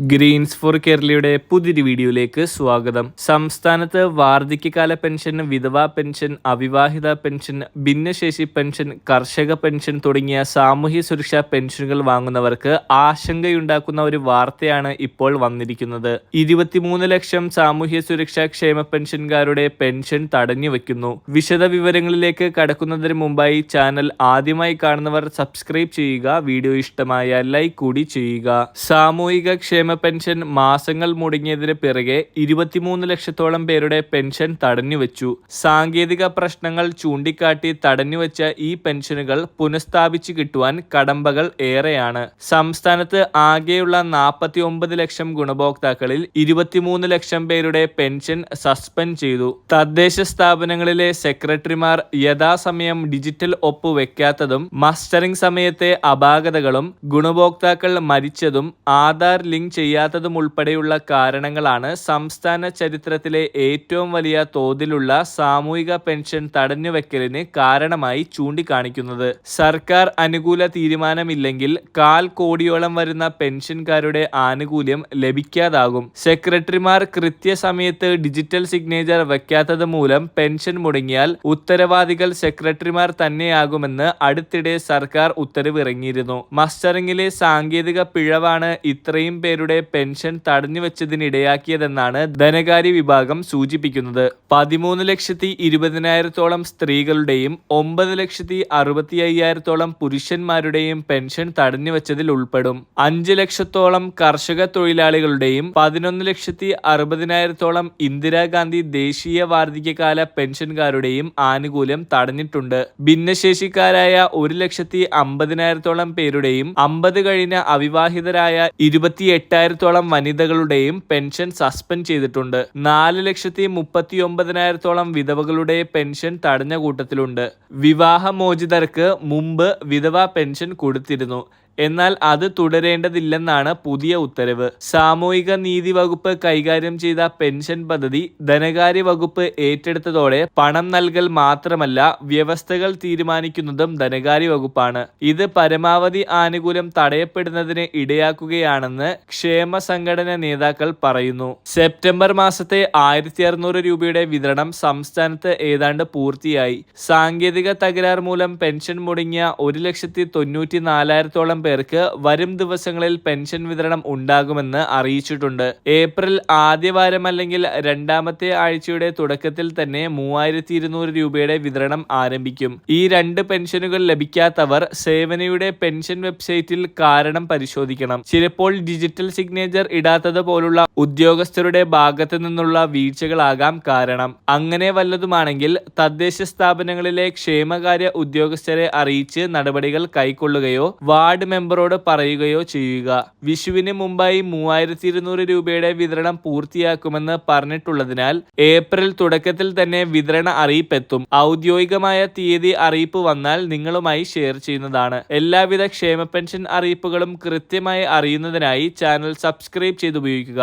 Green's four കേരളയുടെ പുതിയൊരു വീഡിയോയിലേക്ക് സ്വാഗതം. സംസ്ഥാനത്ത് വാർദ്ധക്യകാല പെൻഷൻ, വിധവാ പെൻഷൻ, അവിവാഹിത പെൻഷൻ, ഭിന്നശേഷി പെൻഷൻ, കർഷക പെൻഷൻ തുടങ്ങിയ സാമൂഹ്യ സുരക്ഷാ പെൻഷനുകൾ വാങ്ങുന്നവർക്ക് ആശങ്കയുണ്ടാക്കുന്ന ഒരു വാർത്തയാണ് ഇപ്പോൾ വന്നിരിക്കുന്നത്. 23 ലക്ഷം സാമൂഹ്യ സുരക്ഷാ ക്ഷേമ പെൻഷൻകാരുടെ പെൻഷൻ തടഞ്ഞുവെക്കുന്നു. വിശദ വിവരങ്ങളിലേക്ക് കടക്കുന്നതിന് മുമ്പായി ചാനൽ ആദ്യമായി കാണുന്നവർ സബ്സ്ക്രൈബ് ചെയ്യുക. വീഡിയോ ഇഷ്ടമായ ലൈക്ക് കൂടി ചെയ്യുക. സാമൂഹിക ക്ഷേമ പെൻഷൻ മാസങ്ങൾ മുടങ്ങിയതിന് പിറകെ 23 ലക്ഷത്തോളം പേരുടെ പെൻഷൻ തടഞ്ഞുവെച്ചു. സാങ്കേതിക പ്രശ്നങ്ങൾ ചൂണ്ടിക്കാട്ടി തടഞ്ഞുവെച്ച ഈ പെൻഷനുകൾ പുനഃസ്ഥാപിച്ചു കിട്ടുവാൻ കടമ്പകൾ ഏറെയാണ്. സംസ്ഥാനത്ത് ആകെയുള്ള 49 ലക്ഷം ഗുണഭോക്താക്കളിൽ 23 ലക്ഷം പേരുടെ പെൻഷൻ സസ്പെൻഡ് ചെയ്തു. തദ്ദേശ സ്ഥാപനങ്ങളിലെ സെക്രട്ടറിമാർ യഥാസമയം ഡിജിറ്റൽ ഒപ്പ് വെക്കാത്തതും, മസ്റ്ററിംഗ് സമയത്തെ അപാകതകളും, ഗുണഭോക്താക്കൾ മരിച്ചതും, ആധാർ ലിങ്ക് ചെയ്യാത്തതും ഉൾപ്പെടെയുള്ള കാരണങ്ങളാണ് സംസ്ഥാന ചരിത്രത്തിലെ ഏറ്റവും വലിയ തോതിലുള്ള സാമൂഹിക പെൻഷൻ തടഞ്ഞുവെക്കലിന് കാരണമായി ചൂണ്ടിക്കാണിക്കുന്നത്. സർക്കാർ അനുകൂല തീരുമാനമില്ലെങ്കിൽ 1/4 കോടിയോളം വരുന്ന പെൻഷൻകാരുടെ ആനുകൂല്യം ലഭിക്കാതാകും. സെക്രട്ടറിമാർ കൃത്യസമയത്ത് ഡിജിറ്റൽ സിഗ്നേച്ചർ വെക്കാത്തത് മൂലം പെൻഷൻ മുടങ്ങിയാൽ ഉത്തരവാദികൾ സെക്രട്ടറിമാർ തന്നെയാകുമെന്ന് അടുത്തിടെ സർക്കാർ ഉത്തരവിറങ്ങിയിരുന്നു. മസ്റ്ററിംഗിലെ സാങ്കേതിക പിഴവാണ് ഇത്രയും പേരുടെ പെൻഷൻ തടഞ്ഞുവെച്ചതിനിടയാക്കിയതെന്നാണ് ധനകാര്യ വിഭാഗം സൂചിപ്പിക്കുന്നത്. 13,20,000 സ്ത്രീകളുടെയും 9,65,000 പുരുഷന്മാരുടെയും പെൻഷൻ തടഞ്ഞുവെച്ചതിൽ ഉൾപ്പെടും. 5 ലക്ഷത്തോളം കർഷക തൊഴിലാളികളുടെയും 11,60,000 ഇന്ദിരാഗാന്ധി ദേശീയ വാർദ്ധക്യകാല പെൻഷൻകാരുടെയും ആനുകൂല്യം തടഞ്ഞിട്ടുണ്ട്. ഭിന്നശേഷിക്കാരായ 1,50,000 പേരുടെയും 50 കഴിഞ്ഞ അവിവാഹിതരായ 28,000 വനിതകളുടെയും പെൻഷൻ സസ്പെൻഡ് ചെയ്തിട്ടുണ്ട്. 4,39,000 വിധവകളുടെ പെൻഷൻ തടഞ്ഞ കൂട്ടത്തിലുണ്ട്. വിവാഹമോചിതർക്ക് മുമ്പ് വിധവാ പെൻഷൻ കൊടുത്തിരുന്നു. എന്നാൽ അത് തുടരേണ്ടതില്ലെന്നാണ് പുതിയ ഉത്തരവ്. സാമൂഹിക നീതി വകുപ്പ് കൈകാര്യം ചെയ്ത പെൻഷൻ പദ്ധതി ധനകാര്യ വകുപ്പ് ഏറ്റെടുത്തതോടെ പണം നൽകൽ മാത്രമല്ല, വ്യവസ്ഥകൾ തീരുമാനിക്കുന്നതും ധനകാര്യ വകുപ്പാണ്. ഇത് പരമാവധി ആനുകൂല്യം തടയപ്പെടുന്നതിന് ഇടയാക്കുകയാണെന്ന് ക്ഷേമ സംഘടന നേതാക്കൾ പറയുന്നു. സെപ്റ്റംബർ മാസത്തെ 1,600 രൂപയുടെ വിതരണം സംസ്ഥാനത്ത് ഏതാണ്ട് പൂർത്തിയായി. സാങ്കേതിക തകരാർ മൂലം പെൻഷൻ മുടങ്ങിയ 1,94,000 പേർക്ക് വരും ദിവസങ്ങളിൽ പെൻഷൻ വിതരണം ഉണ്ടാകുമെന്ന് അറിയിച്ചിട്ടുണ്ട്. ഏപ്രിൽ ആദ്യവാരം അല്ലെങ്കിൽ രണ്ടാമത്തെ ആഴ്ചയുടെ തുടക്കത്തിൽ തന്നെ 3,200 രൂപയുടെ വിതരണം ആരംഭിക്കും. ഈ 2 പെൻഷനുകൾ ലഭിക്കാത്തവർ സേവനയുടെ പെൻഷൻ വെബ്സൈറ്റിൽ കാരണം പരിശോധിക്കണം. ചിലപ്പോൾ ഡിജിറ്റൽ സിഗ്നേച്ചർ ഇടാത്തത് പോലുള്ള ഉദ്യോഗസ്ഥരുടെ ഭാഗത്തു നിന്നുള്ള വീഴ്ചകളാകാം കാരണം. അങ്ങനെ വല്ലതുമാണെങ്കിൽ തദ്ദേശ സ്ഥാപനങ്ങളിലെ ക്ഷേമകാര്യ ഉദ്യോഗസ്ഥരെ അറിയിച്ച് നടപടികൾ കൈക്കൊള്ളുകയോ വാർഡ് മെമ്പറോട് പറയുകയോ ചെയ്യുക. വിഷുവിന് മുമ്പായി 3,200 രൂപയുടെ വിതരണം പൂർത്തിയാക്കുമെന്ന് പറഞ്ഞിട്ടുള്ളതിനാൽ ഏപ്രിൽ തുടക്കത്തിൽ തന്നെ വിതരണ അറിയിപ്പെത്തും. ഔദ്യോഗികമായ തീയതി അറിയിപ്പ് വന്നാൽ നിങ്ങളുമായി ഷെയർ ചെയ്യുന്നതാണ്. എല്ലാവിധ ക്ഷേമ പെൻഷൻ അറിയിപ്പുകളും കൃത്യമായി അറിയുന്നതിനായി ചാനൽ സബ്സ്ക്രൈബ് ചെയ്ത് ഉപയോഗിക്കുക.